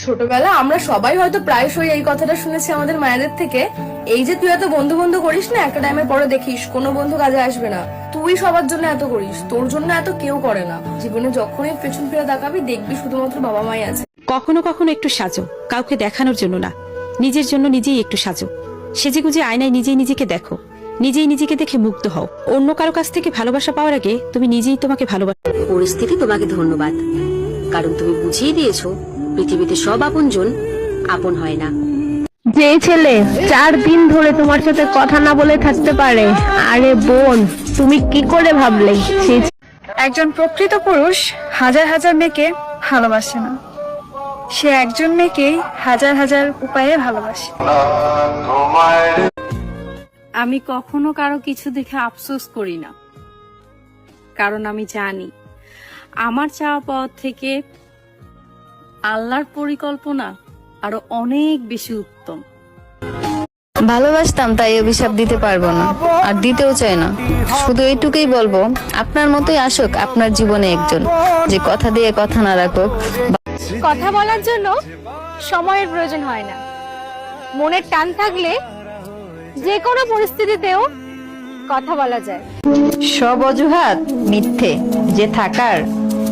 ছোটবেলা আমরা সবাই হয়তো প্রায়শই এই কথাটা শুনেছি আমাদের মায়েদের থেকে, এই যে তুই এত বন্ধু বন্ধু করিস না, একটা টাইমের পরে দেখিস কোনো বন্ধু কাজে আসবে না। তুই সবার জন্য এত করিস, তোর জন্য এত কেউ করে না। জীবনে যখনই পেছন ফিরে তাকাবি দেখবি শুধুমাত্র বাবা মাই আছে। কখনো কখনো একটু সাজো, কাউকে দেখানোর জন্য না, নিজের জন্য নিজেই একটু সাজো। সেজেগুজে আয়নায় নিজেই নিজেকে দেখো, নিজেই নিজেকে দেখে মুগ্ধ হও। অন্য কারো কাছ থেকে ভালোবাসা পাওয়ার আগে তুমি নিজেই তোমাকে ভালোবাসো। পরিস্থিতি তোমাকে ধন্যবাদ, কারণ তুমি বুঝিয়ে দিয়েছো পৃথিবীতে সব আপনজন আপন হয় না। যে ছেলে 4 দিন ধরে তোমার সাথে কথা না বলে থাকতে পারে, আরে বোন তুমি কি করে ভাবলে? একজন প্রকৃত পুরুষ হাজার হাজার মেয়েকে ভালোবাসে না, সে একজন মেয়েকেই হাজার হাজার উপায়ে ভালোবাসে। আমি কখনো কারো কিছু দেখে আফসোস করি না, কারণ আমি জানি আমার চাওয়া পাওয়ার থেকে আল্লাহর পরিকল্পনা আরো অনেক বেশি উত্তম। ভালোবাসতাম তাই অভিশাপ দিতে পারবো না, আর দিতেও চাই না। শুধু এইটুকুই বলবো, আপনার মতোই আসুক আপনার জীবনে একজন, যে কথা দিয়ে কথা না রাখুক। কথা বলার জন্য সময়ের প্রয়োজন হয় না, মনের টান থাকলে যে কোনো পরিস্থিতিতেও কথা বলা যায়। সব অজুহাত মিথ্যে, যে থাকার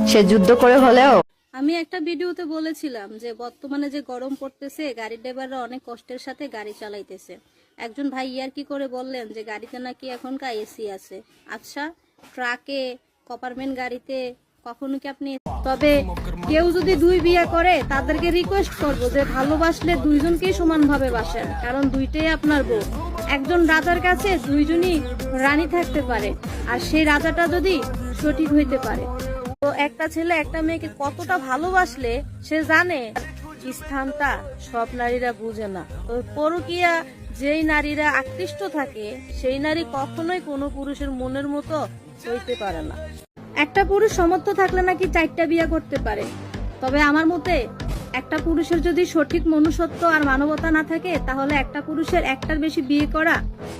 সে যুদ্ধ করে হলেও। আমি একটা ভিডিওতে বলেছিলাম যে বর্তমানে যে গরম পড়তেছে, গাড়ির ড্রাইভাররা অনেক কষ্টের সাথে গাড়ি চালাইতেছে। একজন ভাই ইয়ার্কি করে বললেন যে গাড়িতে নাকি এখনকার এসি আছে। আচ্ছা, ট্রাকে, কপারমেন্ট গাড়িতে কখনো কি আপনি? তবে কেউ যদি 2 বিয়ে করে তাদেরকে রিকোয়েস্ট করবো যে ভালোবাসলে দুইজনকেই সমানভাবে বাসেন, কারণ দুইটাই আপনার বউ। একজন রাজার কাছে দুইজনই রানী থাকতে পারে, আর সেই রাজাটা যদি সঠিক হইতে পারে। তো একটা ছেলে একটা মেয়েকে কতটা ভালোবাসলে সে জানে স্থানটা সব নারীরা বুঝে না। তো পরকীয়া যেই নারীরা আকৃষ্ট থাকে সেই নারী কখনোই কোনো পুরুষের মনের মতো হইতে পারে না। একটা পুরুষ সমর্থ থাকলে নাকি 4টা বিয়ে করতে পারে, তবে আমার মতে একটা পুরুষের যদি সঠিক মনুষ্যত্ব আর মানবতা না থাকে তাহলে একটা পুরুষের একটার বেশি বিয়ে করা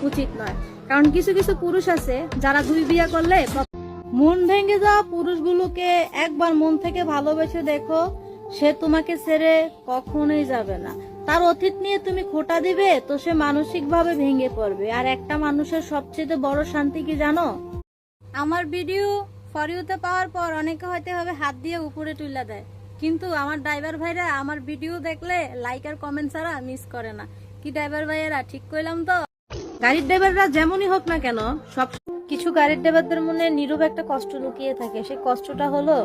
উচিত নয়। কারণ কিছু কিছু পুরুষ আছে যারা 2 বিয়ে করলে। মন ভেঙে যাওয়া পুরুষগুলোকে একবার মন থেকে ভালোবেসে দেখো, সে তোমাকে ছেড়ে কখনোই যাবে না। তার অতীত নিয়ে তুমি খোঁটা দিবে তো সে মানসিক ভাবে ভেঙে পড়বে। আর একটা মানুষের সবচেয়ে বড় শান্তি কি জানো? আমার ভিডিও ফর ইউতে পাওয়ার পর অনেকে হয়তো হবে হাত দিয়ে উপরে তুলে দেয়, কিন্তু আমার ড্রাইভার ভাইরা আমার ভিডিও দেখলে লাইক আর কমেন্ট ছাড়া মিস করে না। কি ড্রাইভার ভাইয়েরা ঠিক কইলাম তো? গাড়ির ড্রাইভাররা যেমনই হোক না কেন, সব কিছু গাড়ির ড্রাইভারদের মনে নীরব একটা কষ্ট লুকিয়ে থাকে। সেই কষ্টটা হলো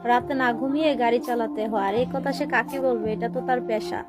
রাতে না ঘুমিয়ে গাড়ি চালাতে হয়। আর এই কথা সে কাকে বলবে? এটা তো তার পেশা।